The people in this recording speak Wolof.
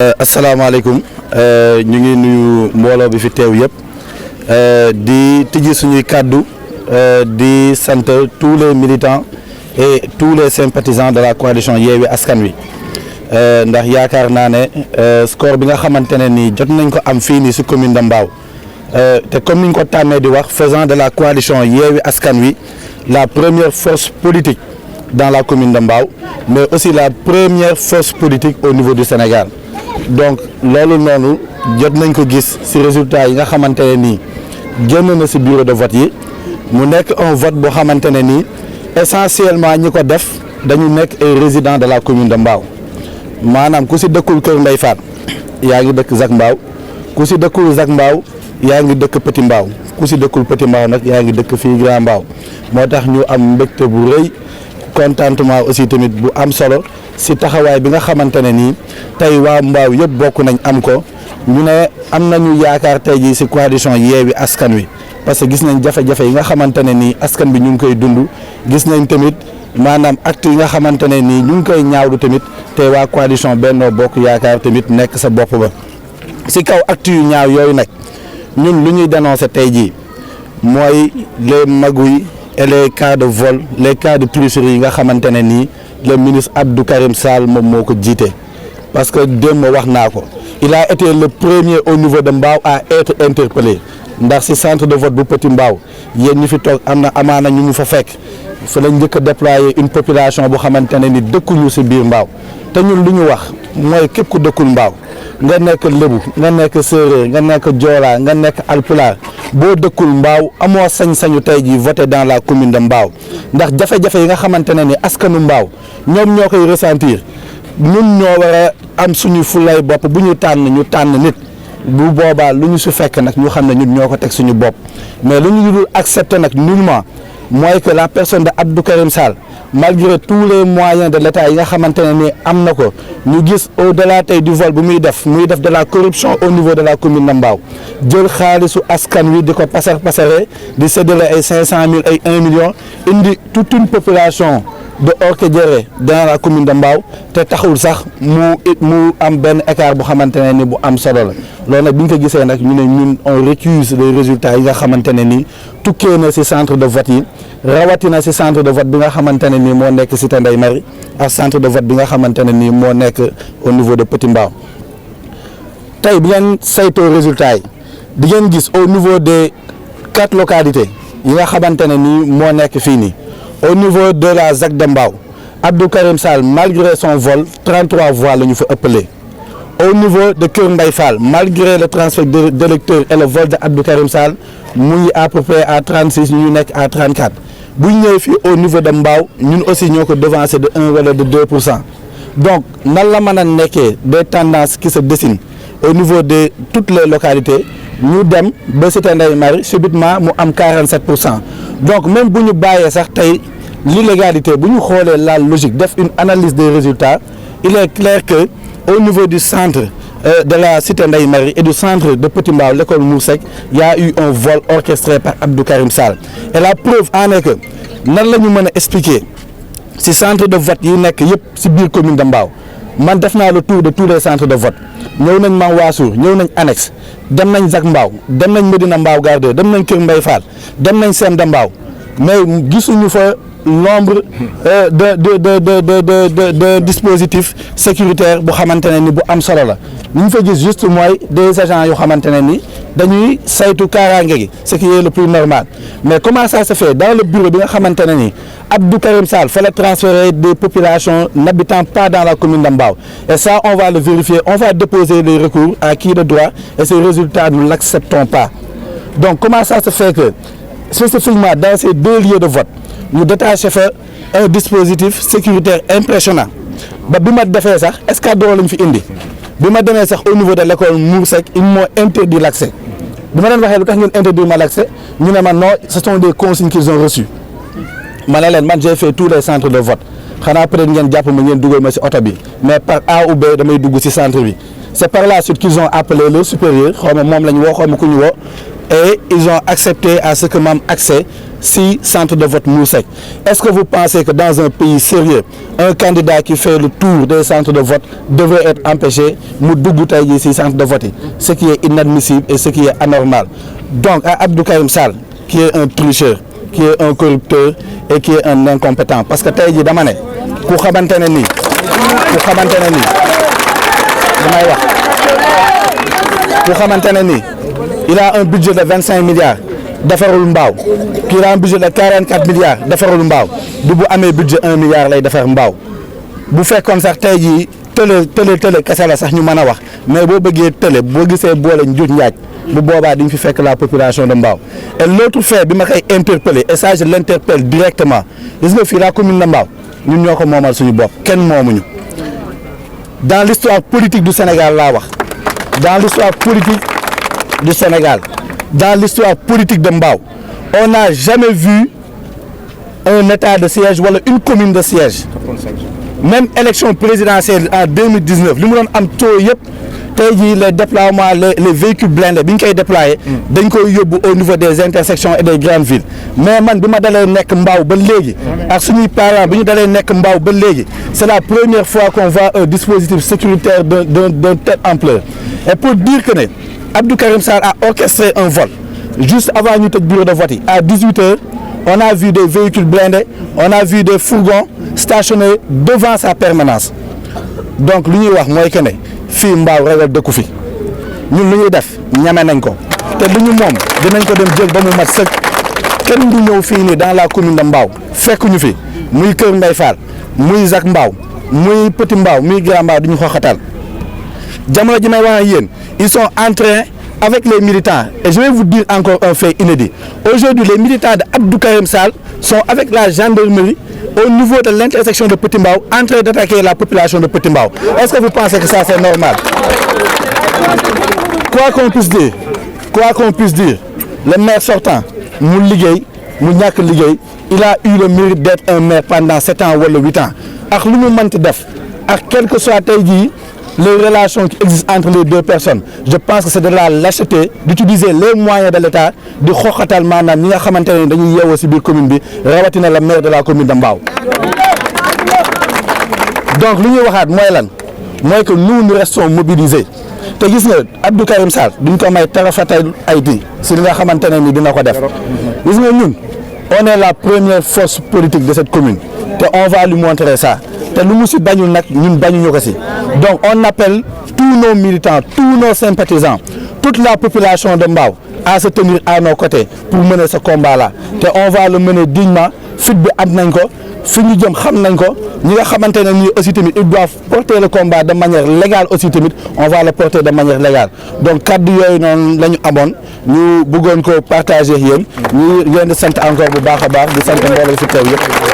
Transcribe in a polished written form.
asalaamaaleykum ñu ngi nuyu mbooloo bi fi teew yëpp di tijji suñuy kàddu di sant tous les militants et tous les sympathisants de la coalition Yewwi Askan Wi ndax yaakaar naa ne score bi nga xamante ne nii jot nañ ko am fii nii si commune de Mbao te comme niñ ko tàmmee di wax faisant de la coalition Yewwi Askan Wi la première force politique dans la commune de Mbao mais aussi la première force politique au niveau du Sénégal. Donc loolu noonu jot nañ ko gis ci résultat yi nga xamante ne nii génn na ci bureau de vote yi mu nekk un vote boo xamante ne nii essentiellement ñi ko def dañu nekk ay résidents de la commune de Mbao maanaam ku ci dëkkul Kër Ndeye Fall yaa ngi dëkk Zac Mbao ku ci dëkkul Zac Mbao yaa ngi dëkk Petit Mbao ku ci dëkkul Petit Mbao nag yaa ngi dëkk fii Grand Mbao moo tax ñu am mbégte bu rëy contentement aussi tamit bu am solo ci taxawaay bi nga xamante ne nii tey waa Mbao yëpp bokk nañ am ko ñu ne am nañu yaakaar tey jii ci coalition Yewwi Askan Wi parce que gis nañ jafe-jafe yi nga xamante ne nii askan bi ñu ngi koy dund gis nañ tamit maanaam acte yi nga xamante ne nii ñu ngi koy ñaawlu tamit te waa coalition Benno Bokk Yaakaar tamit nekk sa bopp ba ci kaw acte yu ñaaw yooyu nag ñun lu ñuy dénoncer tey jii mooy les magouilles et les cas de vol les cas de tricherie yi nga xamante ne nii le ministre Abdou Karim Sall moom moo ko jiite parce que démb wax naa ko il a été le premier au niveau de Mbao à être interpellé ndax ci centre de vote bu Petit Mbao yéen ñi fi toog am na amaana ñu mu fa fekk fa lañ njëkk a déployer une population bu xamante ne ni dëkkuñu ci biir Mbao te ñun lu ñu wax mooy képp ku dëkkul Mbao nga nekk Lébu nga nekk Séeréer nga nekk Joola nga nekk Alpulaar boo dëkkul Mbao amoo sañ-sañu tey jii voter dans la commune de Mbao ndax jafe-jafe yi nga xamante ne ni askanu Mbao ñoom ñoo koy ressentir ñun ñoo war a am suñu fulay bopp bu ñu tànn nit bu boobaa lu ñu su fekk nag ñu xam ne ñun ñoo ko teg suñu bopp mais lu ñu dul accepter nag nullement mooy que la personne de Abdou Karim Sall malgré tous les moyens de l'État yi nga xamante ne ni am na ko ñu gis au-delà tey du vol bu muy def de la corruption au niveau de la commune de Mbao jël xaalisu askan wi di ko pasare di séddale ay 500 000 ay 1 million indi toute une population de Orkadiéré dans la commune de Mbao te taxul sax mu am benn écart bu xamante ne ni bu am solo la loolu nag bi ñu ko gisee nag ñu ne ñun on récuse les résultats yi nga xamante ne ni tukkee na ci centre de vote yi rawatina ci centre de vote bi nga xamante ne nii moo nekk Cité Ndeye Marie ak centre de vote bi nga xamante ne nii moo nekk au niveau de Petit Mbao tey bi ngeen saytoo résultats yi di ngeen gis au niveau des 4 localités yi nga xamante ne nii moo nekk fii nii au niveau de la ZAC de Mbao Abdou Karim Sall malgré son vol 33 voix la ñu fa ëppalee au niveau de Kër Ndeye Fall malgré le transfert d'électeurs et le vol de Abdou Karim Sall mu ngi à peu près à 36 ñu nekk à 34 bu ñu ñëwee fii au niveau de Mbao ñun aussi ñoo ko devancé de 1 wala de 2%. Donc nan la mën a nekkee des tendances qui se dessinent au niveau de toutes les localités ñu dem ba Cité Ndeye Marie subitement mu am 47%. Donc même bu ñu bàyyee sax tey l'illégalité bu ñu xoolee la logique def une analyse des résultats il est clair que au niveau du centre de la Cité Ndeye Marie et du centre de Petit Mbao l'école Moursek il y a eu un vol orchestré par Abdou Karim Sall et la preuve en est que nan la ñu mën a expliquer ci centre de vote yi nekk yëpp ci biir commune de Mbao man def naa le tour de tous les centres de vote ñëw nañ Mansour ñëw nañ annexe dem nañ Zac Mbao dem nañ Medina Mbao Gardé dem nañ Kër Mbaye Fall dem nañ Sem de Mbao mais gisuñu fa nombre de dispositifs sécuritaires bu xamante ne ni bu am solo la li ñu fa gis juste mooy des agents yoo xamante ne ni dañuy saytu kaaraange gi ce qui est le plus normal mais comment ça se fait dans le bureau bi nga xamante ne ni Abdou Karim Sall fallait transférer des populations n'habitant pas dans la commune de Mbao et ça on va le vérifier on va déposer les recours à qui de droit et ces résultats nous l'acceptons pas donc comment ça se fait que spécifiquement dans ces 2 lieux de vote ñu détaché fa un dispositif sécuritaire impressionnant ba bi ma defee sax escadron lañ fi indi bi ma demee sax au niveau de l'école Moursek ils m'ont interdit l'accès bi ma leen waxee lu tax ngeen interdire ma l'accès ñu ne ma non ce sont des consignes qu'ils ont reçues ma ne leen man j'ai fait tous les centres de vote xanaa peut-être ngeen jàpp ma ngeen dugal ma ci oto bi mais par A ou B damay dugg ci centre bi c'est par la suite qu'ils ont appelé le supérieur xaw ma moom la ñu woo xaw ma ku ñu woo et ils ont accepté à ce que mam accès si centre de vote Moussek. Est-ce que vous pensez que dans un pays sérieux, un candidat qui fait le tour des centres de vote devrait être empêché de ici centre de vote, ce qui est inadmissible et ce qui est anormal. Donc à Abdou Karim Sall, qui est un tricheur, qui est un corrupteur et qui est un incompétent, parce que tey jii dama ne ku xamante ne nii il a un budget de 25 milliards defarul mbaaw kii a un budget de 44 milliards defarul mbaaw du bu amee budget 1 milliard lay defar mbaaw bu fekkoon sax tey jii tële kese la sax ñu mën a wax mais boo bëggee tële boo gisee boole njuuj njaaj bu boobaa di nga fi fekk la population de Mbao. Et l'autre fait bi ma koy interpellé et ça je l'interpelle directement gis nga fii la commune de Mbao ñun ñoo ko moomal suñu bopp kenn moomuñu dans l'histoire politique du Sénégal laa wax dans l'histoire politique du Sénégal dans l'histoire politique de Mbao on n'a jamais vu un état de siège wala une commune de siège même élection présidentielle en 2019 li mu doon am taux yëpp tey jii les déploiements les véhicules blindés bi ñu koy déployé dañ koy yóbbu au niveau des intersections et des grandes villes mais man bi ma dalee nekk Mbao ba léegi ak suñuy parents bi ñu dalee nekk Mbao ba léegi c'est la première fois qu'on voit un dispositif sécuritaire de telle ampleur et pour dire que ne Abdou Karim Sall a orchestré un vol juste avant ñu tëj bureau de vote yi à 18h on a vu des véhicules blindés on a vu des fourgons stationnés devant sa permanence donc lu ñuy wax mooy que ne fii Mbao ragal dëkku fi ñun lu ñuy def ñame nañ ko te lu ñu moom dinañ ko dem jël ba mu mat sëkk kenn du ñëw fii nii dans la commune de Mbao fekk ñu fi muy Kër Ndeye Fall muy Zac Mbao muy Petit Mbao muy Grand Mbao du ñu xooxatal jamono ji may wax ak yéen ils sont en train avec les militants et je vais vous dire encore un fait inédit aujourd'hui les militants de Abdou Karim Sall sont avec la gendarmerie au niveau de l'intersection de Petit Mbao en train d'attaquer la population de Petit Mbao. Est-ce que vous pensez que ça c'est normal? Quoi qu'on puisse dire, le maire sortant mu liggéey mu ñàkk liggéey il a eu le mérite d'être un maire pendant 7 ans wala 8 ans ak lu mu mënti def ak quel que soit tey jii les relations qui existent entre les deux personnes je pense que c'est de la lâcheté d'utiliser les moyens de l'État di xoxatal maanaam ñi nga xamante ne dañuy yeewoo ci biir commune bi rawatina la maire de la commune de Mbao. Donc lu ñuy waxaat mooy lan mooy que nous restons mobilisés te gis nga Abdou Karim Sall duñ ko may tarafatay ay di si li nga xamante ne ni dina ko def gis nga ñun on est la première force politique de cette commune te on va lui montrer ça. te lu mu si bañul nag ñun bañuñu ko si donc on appelle tous nos militants tous nos sympathisants toute la population de Mbao à se tenir à nos côtés pour mener ce combat là te on va le mener dignement fit bi am nañ ko fi ñu jëm xam nañ ko ñi nga xamante ne nii aussi tamit ils doivent porter le combat de manière légale aussi tamit on va le porter de manière légale donc kaddu yooyu noonu la ñu amoon ñu bëggoon ko partager yéen ñu leen di sant encore bu baax a baax di sant mbooloo fi teew yëpp.